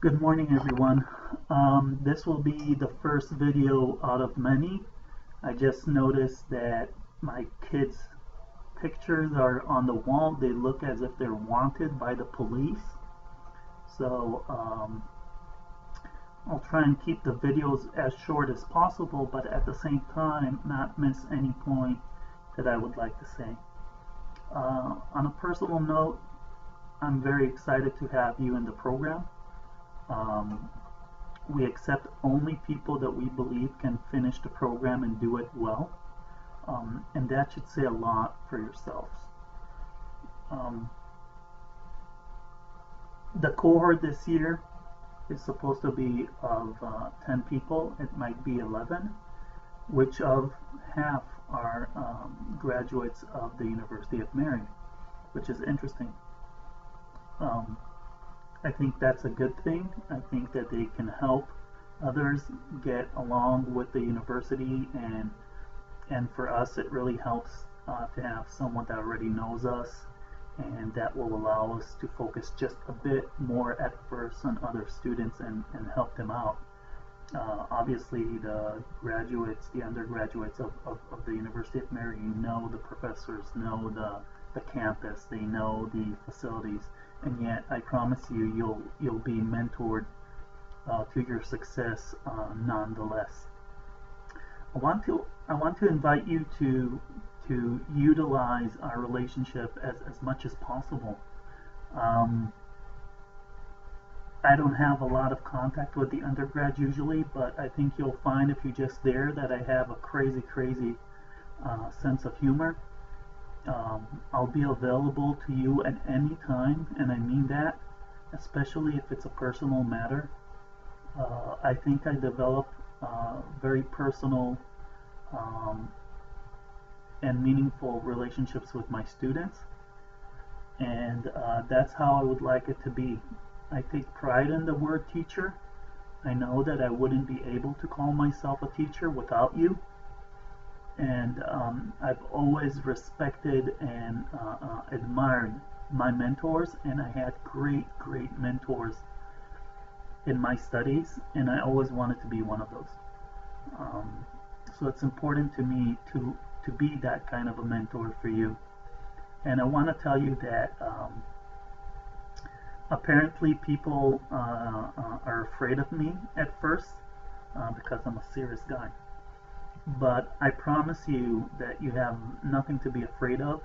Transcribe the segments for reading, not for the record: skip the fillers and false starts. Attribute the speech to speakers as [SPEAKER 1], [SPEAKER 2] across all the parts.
[SPEAKER 1] Good morning, everyone. This will be the first video out of many. I just noticed that my kids' pictures are on the wall. They look as if they're wanted by the police. So I'll try and keep the videos as short as possible, but at the same time not miss any point that I would like to say. On a personal note, I'm very excited to have you in the program. We accept only people that we believe can finish the program and do it well, and that should say a lot for yourselves. The cohort this year is supposed to be of 10 people. It might be 11, which of half are graduates of the University of Mary, which is interesting. I think that's a good thing. I think that they can help others get along with the university, and for us it really helps to have someone that already knows us, and that will allow us to focus just a bit more at first on other students and help them out. Obviously the graduates, the undergraduates of the University of Mary know the professors, know the campus, they know the facilities, and yet I promise you, you'll be mentored to your success nonetheless. I want to invite you to utilize our relationship as much as possible. I don't have a lot of contact with the undergrads usually, but I think you'll find if you're just there that I have a crazy sense of humor. I'll be available to you at any time, and I mean that, especially if it's a personal matter. I think I develop very personal and meaningful relationships with my students, and that's how I would like it to be. I take pride in the word teacher. I know that I wouldn't be able to call myself a teacher without you. And I've always respected and admired my mentors, and I had great mentors in my studies, and I always wanted to be one of those. So it's important to me to be that kind of a mentor for you. And I want to tell you that apparently people are afraid of me at first because I'm a serious guy. But I promise you that you have nothing to be afraid of.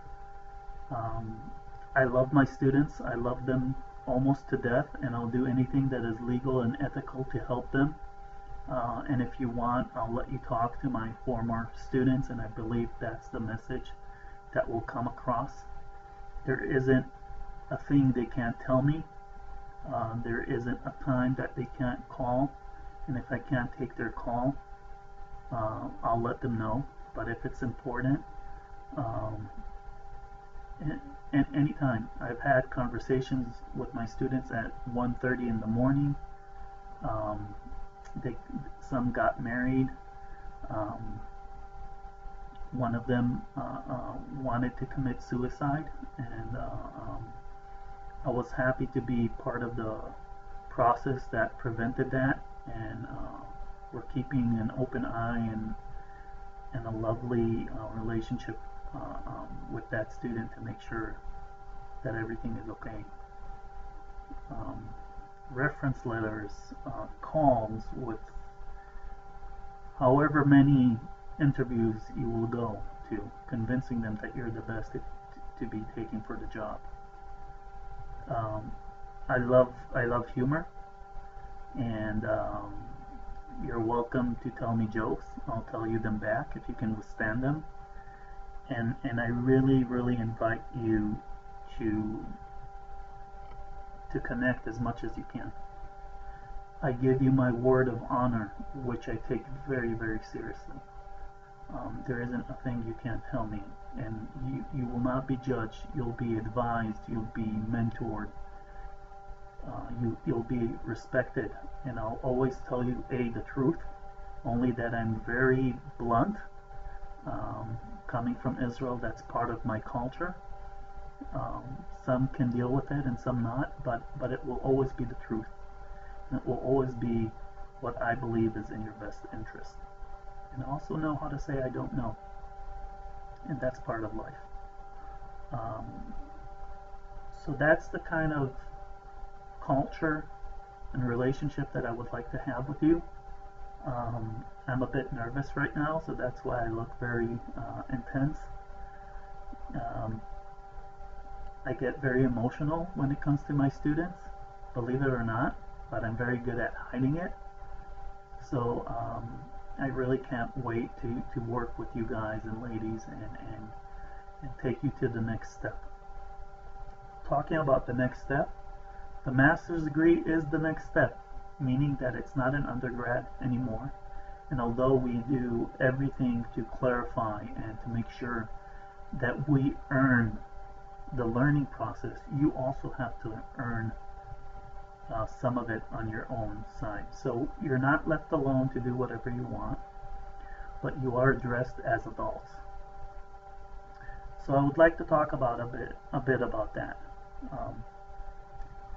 [SPEAKER 1] I love my students. I love them almost to death, and I'll do anything that is legal and ethical to help them. And if you want, I'll let you talk to my former students, and I believe that's the message that will come across. There isn't a thing they can't tell me. There isn't a time that they can't call, and if I can't take their call, I'll let them know. But if it's important, and anytime. I've had conversations with my students at 1:30 in the morning. Some got married. One of them wanted to commit suicide, and I was happy to be part of the process that prevented that, and we're keeping an open eye and a lovely relationship with that student to make sure that everything is okay. Reference letters, calls, with however many interviews you will go to, convincing them that you're the best to be taken for the job. I love humor, and you're welcome to tell me jokes. I'll tell you them back if you can withstand them. And I really invite you to connect as much as you can. I give you my word of honor, which I take very seriously. There isn't a thing you can't tell me, and you will not be judged. You'll be advised. You'll be mentored. You'll be respected, and I'll always tell you the truth, only that I'm very blunt. Coming from Israel, that's part of my culture. Some can deal with it and some not, but it will always be the truth. and it will always be what I believe is in your best interest. And also know how to say I don't know, and that's part of life. So that's the kind of culture and relationship that I would like to have with you. I'm a bit nervous right now, so that's why I look very intense. I get very emotional when it comes to my students, believe it or not, but I'm very good at hiding it. So I really can't wait to work with you guys and ladies and take you to the next step. Talking about the next step, the master's degree is the next step, meaning that it's not an undergrad anymore. And although we do everything to clarify and to make sure that we earn the learning process, you also have to earn some of it on your own side. So you're not left alone to do whatever you want, but you are addressed as adults. So I would like to talk about a bit about that.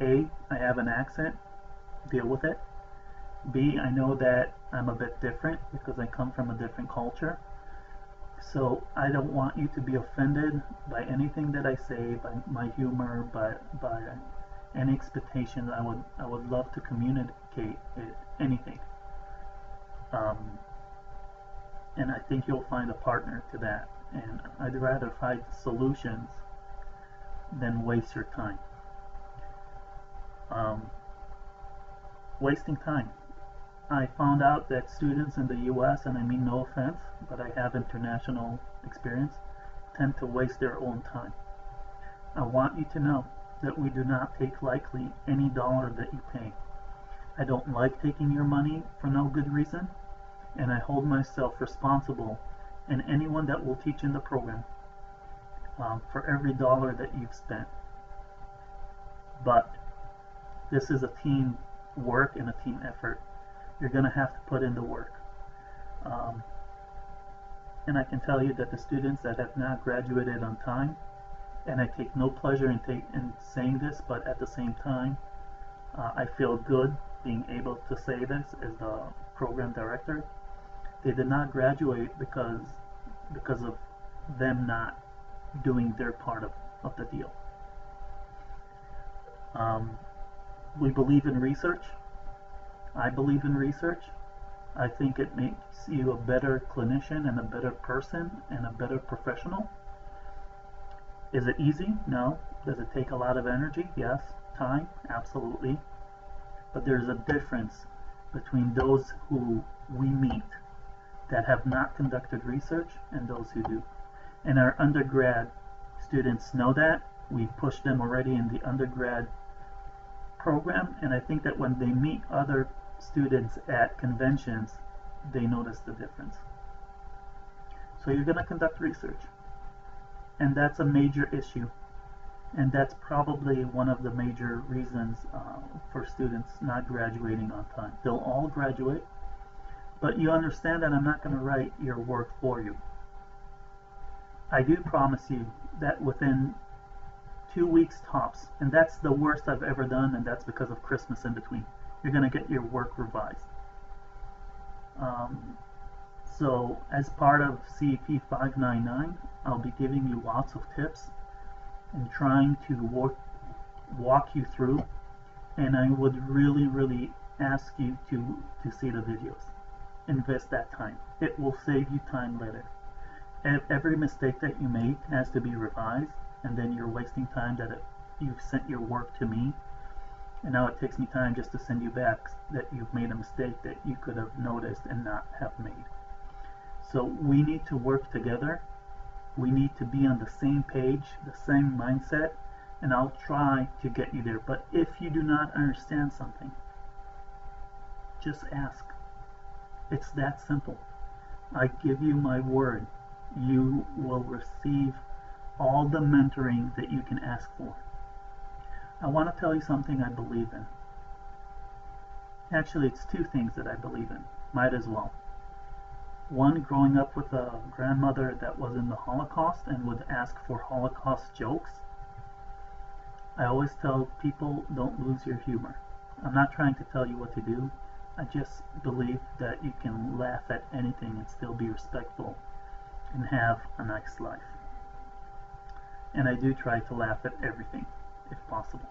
[SPEAKER 1] A, I have an accent, deal with it. B, I know that I'm a bit different because I come from a different culture. So I don't want you to be offended by anything that I say, by my humor, by any expectations. I would love to communicate anything. And I think you'll find a partner to that. And I'd rather find solutions than waste your time. Wasting time. I found out that students in the US, and I mean no offense, but I have international experience, tend to waste their own time. I want you to know that we do not take lightly any dollar that you pay. I don't like taking your money for no good reason, and I hold myself responsible and anyone that will teach in the program for every dollar that you've spent. But this is a team work and a team effort. You're going to have to put in the work. And I can tell you that the students that have not graduated on time, and I take no pleasure in saying this, but at the same time, I feel good being able to say this as the program director. They did not graduate because of them not doing their part of the deal. We believe in research. I believe in research. I think it makes you a better clinician and a better person and a better professional. Is it easy? No. Does it take a lot of energy? Yes. Time? Absolutely. But there's a difference between those who we meet that have not conducted research and those who do. And our undergrad students know that. We push them already in the undergrad program, and I think that when they meet other students at conventions, they notice the difference. So you're going to conduct research, and that's a major issue, and that's probably one of the major reasons for students not graduating on time. They'll all graduate, but you understand that I'm not going to write your work for you. I do promise you that within 2 weeks tops, and that's the worst I've ever done, and that's because of Christmas in between, you're going to get your work revised. So as part of CEP 599, I'll be giving you lots of tips and trying to walk you through, and I would really ask you to see the videos. Invest that time. It will save you time later. Every mistake that you make has to be revised, and then you're wasting time that you've sent your work to me, and now it takes me time just to send you back that you've made a mistake that you could have noticed and not have made. So we need to work together. We need to be on the same page, the same mindset, and I'll try to get you there. But if you do not understand something, just ask. It's that simple. I give you my word. You will receive all the mentoring that you can ask for. I want to tell you something I believe in. Actually, it's two things that I believe in. Might as well. One, growing up with a grandmother that was in the Holocaust and would ask for Holocaust jokes. I always tell people, don't lose your humor. I'm not trying to tell you what to do. I just believe that you can laugh at anything and still be respectful and have a nice life. And I do try to laugh at everything, if possible.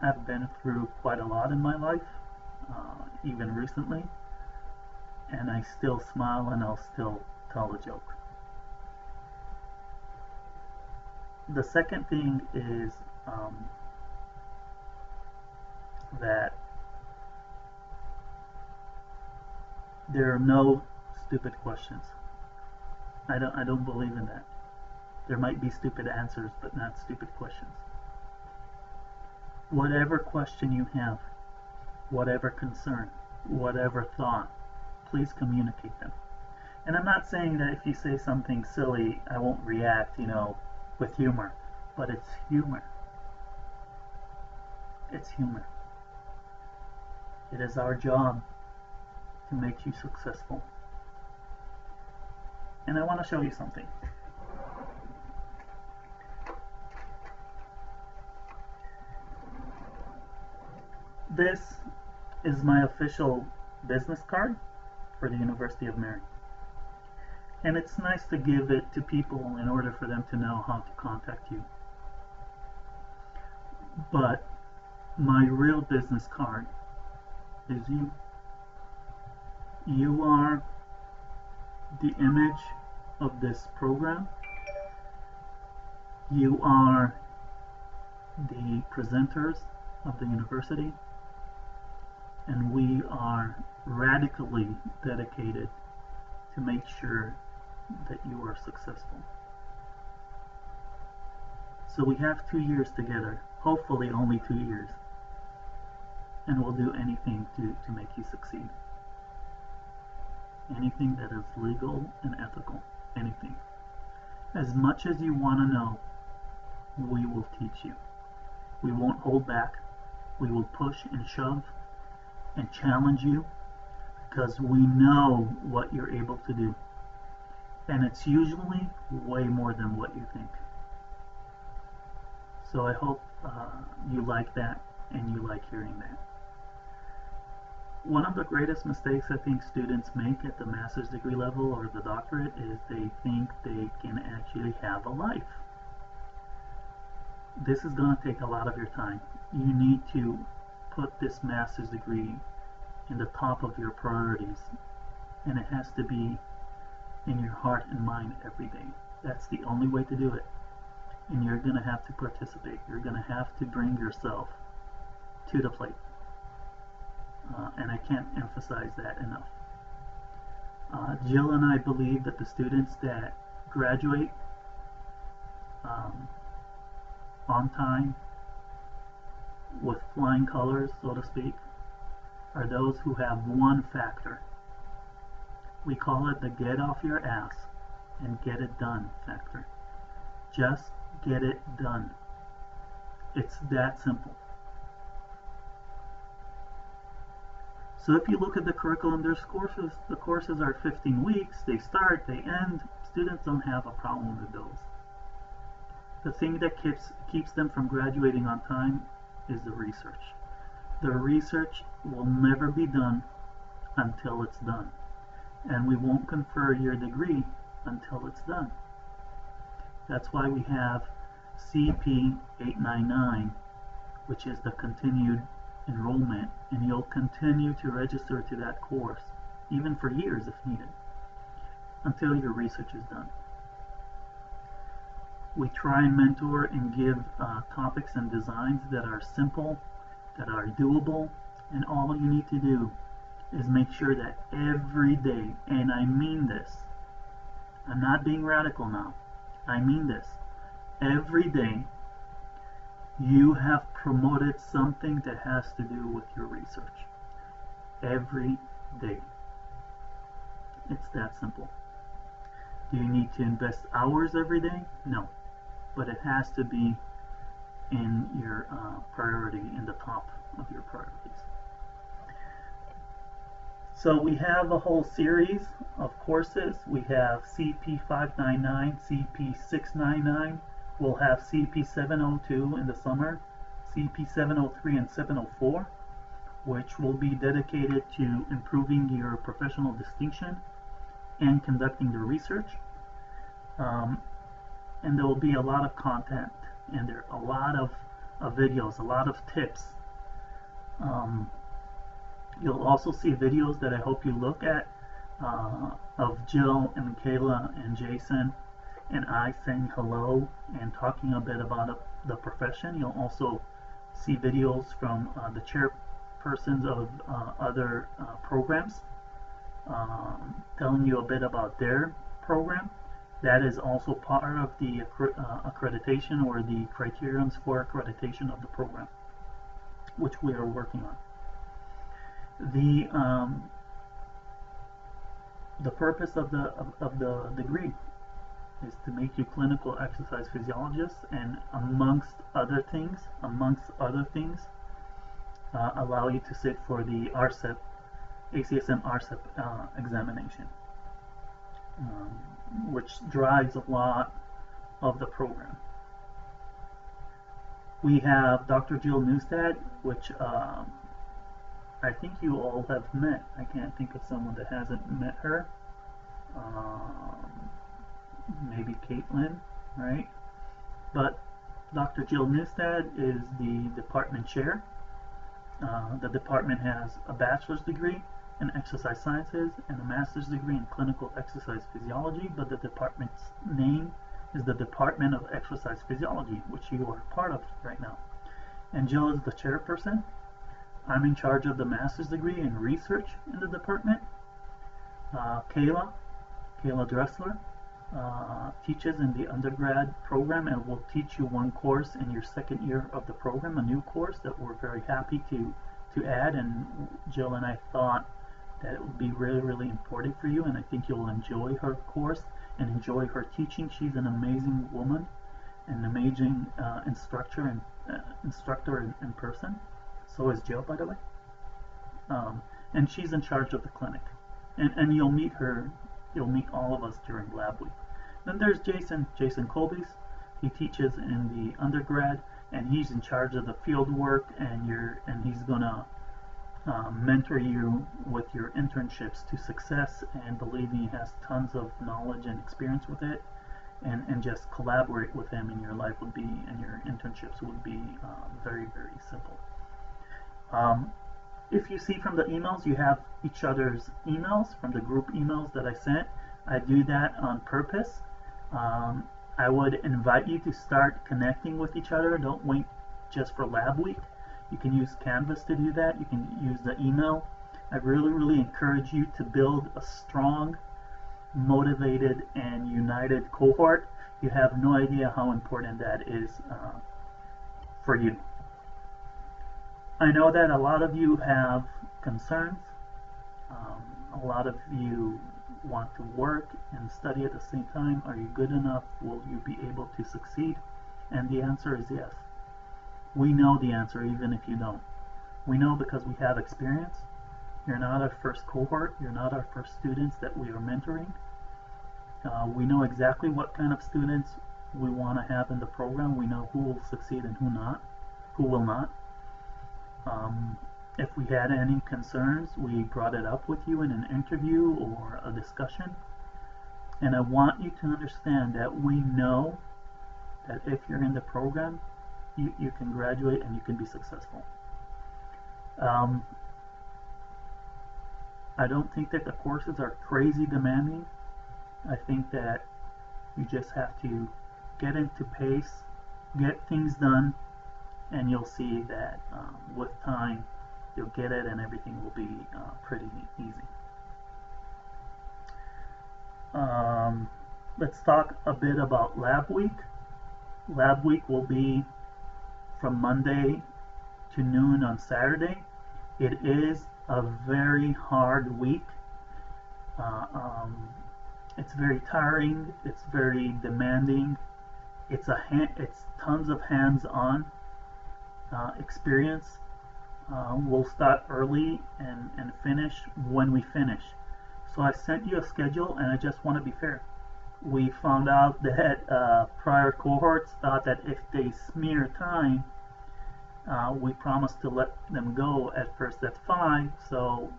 [SPEAKER 1] I've been through quite a lot in my life, even recently, and I still smile and I'll still tell a joke. The second thing is that there are no stupid questions. I don't believe in that. There might be stupid answers, but not stupid questions. Whatever question you have, whatever concern, whatever thought, please communicate them. And I'm not saying that if you say something silly, I won't react, with humor. But it's humor. It's humor. It is our job to make you successful. And I want to show you something. This is my official business card for the University of Maryland. And it's nice to give it to people in order for them to know how to contact you. But my real business card is you. You are the image of this program. You are the presenters of the university. And we are radically dedicated to make sure that you are successful. So we have 2 years together, hopefully only 2 years, and we'll do anything to make you succeed. Anything that is legal and ethical, anything. As much as you want to know, we will teach you. We won't hold back. We will push and shove and challenge you because we know what you're able to do. And it's usually way more than what you think. So I hope you like that and you like hearing that. One of the greatest mistakes I think students make at the master's degree level or the doctorate is they think they can actually have a life. This is going to take a lot of your time. You need to put this master's degree in the top of your priorities, and it has to be in your heart and mind every day. That's the only way to do it. And you're going to have to participate. You're going to have to bring yourself to the plate. And I can't emphasize that enough. Jill and I believe that the students that graduate on time, with flying colors, so to speak, are those who have one factor. We call it the get off your ass and get it done factor. Just get it done. It's that simple. So if you look at the curriculum, there's courses. The courses are 15 weeks. They start, they end. Students don't have a problem with those. The thing that keeps them from graduating on time is the research. The research will never be done until it's done. And we won't confer your degree until it's done. That's why we have CP 899, which is the continued enrollment, and you'll continue to register to that course, even for years if needed, until your research is done. We try and mentor and give topics and designs that are simple, that are doable, and all you need to do is make sure that every day, and I mean this, I'm not being radical now, I mean this, every day you have promoted something that has to do with your research. Every day. It's that simple. Do you need to invest hours every day? No. But it has to be in your priority, in the top of your priorities. So we have a whole series of courses. We have CP 599, CP 699. We'll have CP 702 in the summer, CP 703 and 704, which will be dedicated to improving your professional distinction and conducting the research. And there will be a lot of content, and there are a lot of videos, a lot of tips. You'll also see videos that I hope you look at of Jill and Michaela and Jason and I saying hello and talking a bit about the profession. You'll also see videos from the chairpersons of other programs telling you a bit about their program. That is also part of the accreditation, or the criterions for accreditation of the program, which we are working on. The purpose of the degree is to make you clinical exercise physiologists, and amongst other things, allow you to sit for the RCEP, ACSM RCEP examination, which drives a lot of the program. We have Dr. Jill Newstad, which I think you all have met. I can't think of someone that hasn't met her. Maybe Caitlin, right? But Dr. Jill Newstad is the department chair. The department has a bachelor's degree in exercise sciences and a master's degree in clinical exercise physiology, but the department's name is the Department of Exercise Physiology, which you are part of right now. And Jill is the chairperson. I'm in charge of the master's degree in research in the department. Kayla Dressler teaches in the undergrad program and will teach you one course in your second year of the program, a new course that we're very happy to add, and Jill and I thought that it would be really, really important for you, and I think you'll enjoy her course and enjoy her teaching. She's an amazing woman, an amazing instructor in person. So is Jill, by the way. And she's in charge of the clinic. And you'll meet her, you'll meet all of us during lab week. Then there's Jason Colby's. He teaches in the undergrad, and he's in charge of the field work, and he's gonna mentor you with your internships to success, and believe me, he has tons of knowledge and experience with it, and just collaborate with him, and your life would be, and your internships would be very, very simple. If you see from the emails, you have each other's emails from the group emails that I sent. I do that on purpose. I would invite you to start connecting with each other. Don't wait just for lab week. You can use Canvas to do that. You can use the email. I really, really encourage you to build a strong, motivated, and united cohort. You have no idea how important that is for you. I know that a lot of you have concerns. A lot of you want to work and study at the same time. Are you good enough? Will you be able to succeed? And the answer is yes. We know the answer, even if you don't. We know because we have experience. You're not our first cohort. You're not our first students that we are mentoring. We know exactly what kind of students we want to have in the program. We know who will succeed and who will not. If we had any concerns, we brought it up with you in an interview or a discussion. And I want you to understand that we know that if you're in the program, you can graduate and you can be successful. I don't think that the courses are crazy demanding. I think that you just have to get into pace, get things done, and you'll see that with time you'll get it and everything will be pretty easy. Let's talk a bit about lab week. Lab week will be from Monday to noon on Saturday. It is a very hard week. It's very tiring. It's very demanding. It's tons of hands-on experience. We'll start early and finish when we finish. So I sent you a schedule, and I just want to be fair. We found out that prior cohorts thought that if they smear time, we promised to let them go at first at 5, so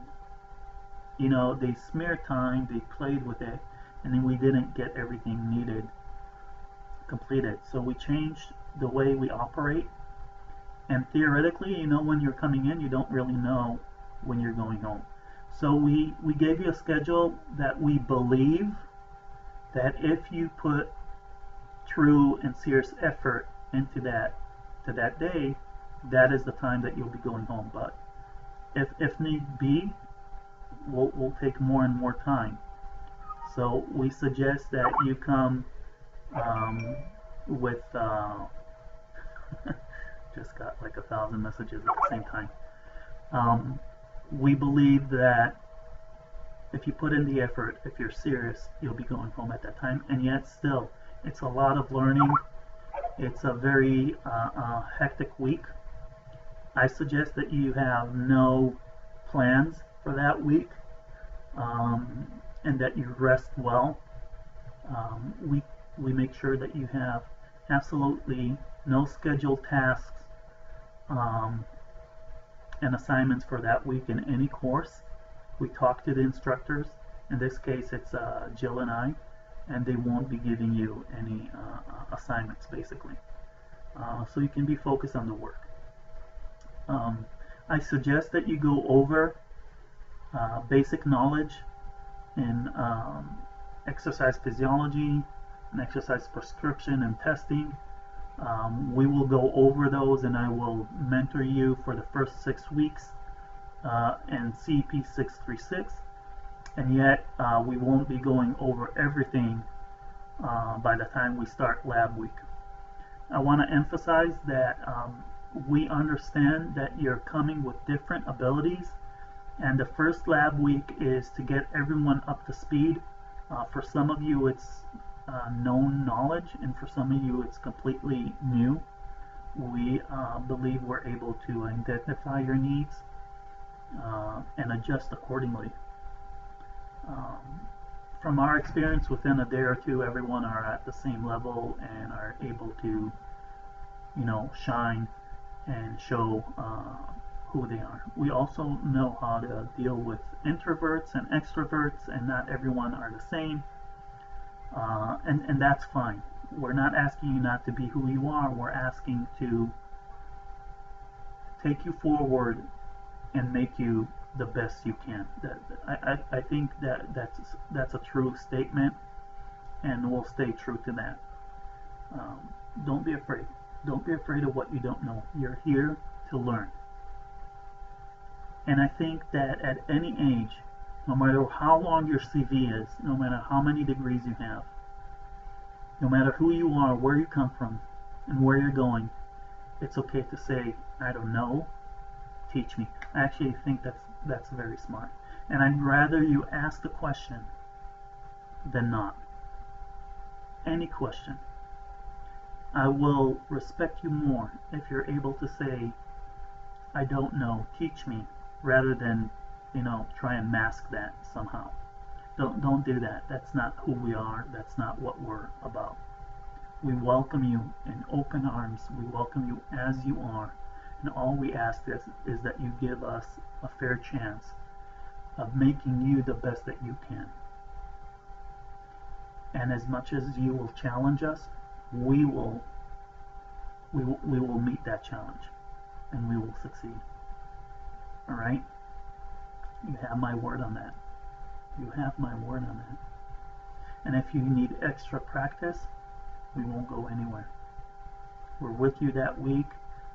[SPEAKER 1] they smeared time, they played with it, and then we didn't get everything needed completed. So we changed the way we operate, and theoretically, when you're coming in, you don't really know when you're going home. So we gave you a schedule that we believe that if you put true and serious effort into that day, that is the time that you'll be going home. But if need be, we'll take more and more time. So we suggest that you come with just got like 1,000 messages at the same time. We believe that if you put in the effort, if you're serious, you'll be going home at that time. And yet still, it's a lot of learning. It's a very hectic week. I suggest that you have no plans for that week, and that you rest well. We make sure that you have absolutely no scheduled tasks and assignments for that week in any course. We talk to the instructors. In this case, it's Jill and I, and they won't be giving you any assignments, basically. So you can be focused on the work. I suggest that you go over basic knowledge in exercise physiology and exercise prescription and testing. We will go over those, and I will mentor you for the first 6 weeks in CP 636, and yet we won't be going over everything by the time we start lab week. I want to emphasize that we understand that you're coming with different abilities, and the first lab week is to get everyone up to speed. For some of you it's known knowledge, and for some of you it's completely new. We believe we're able to identify your needs and adjust accordingly. From our experience, within a day or two, everyone are at the same level and are able to shine and show who they are. We also know how to deal with introverts and extroverts, and not everyone are the same, and that's fine. We're not asking you not to be who you are. We're asking to take you forward and make you the best you can. I think that's a true statement, and we'll stay true to that. Don't be afraid. Don't be afraid of what you don't know. You're here to learn. And I think that at any age, no matter how long your CV is, no matter how many degrees you have, no matter who you are, where you come from, and where you're going, it's okay to say, I don't know, teach me. I actually think that's very smart. And I'd rather you ask the question than not. Any question. I will respect you more if you're able to say, I don't know, teach me, rather than try and mask that somehow. Don't do that. That's not who we are. That's not what we're about. We welcome you in open arms. We welcome you as you are, and all we ask is that you give us a fair chance of making you the best that you can. And as much as you will challenge us, we will meet that challenge, and we will succeed. All right? You have my word on that. You have my word on that. And if you need extra practice, we won't go anywhere. We're with you that week.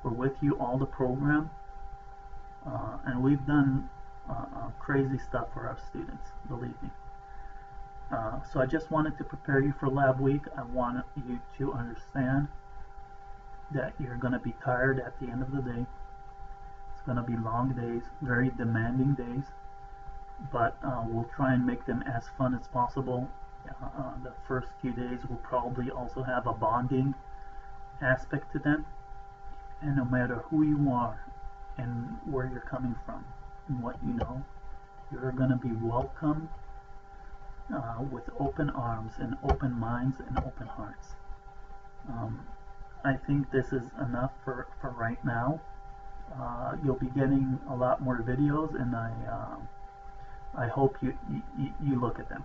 [SPEAKER 1] We're with you all the program. And we've done crazy stuff for our students, believe me. So I just wanted to prepare you for lab week. I want you to understand that you're going to be tired at the end of the day. It's going to be long days, very demanding days, but we'll try and make them as fun as possible. The first few days will probably also have a bonding aspect to them, and no matter who you are and where you're coming from and what you know, you're going to be welcomed with open arms and open minds and open hearts. I think this is enough for right now. You'll be getting a lot more videos, and I hope you look at them.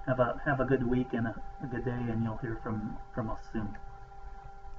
[SPEAKER 1] Have a good week and a good day, and you'll hear from us soon.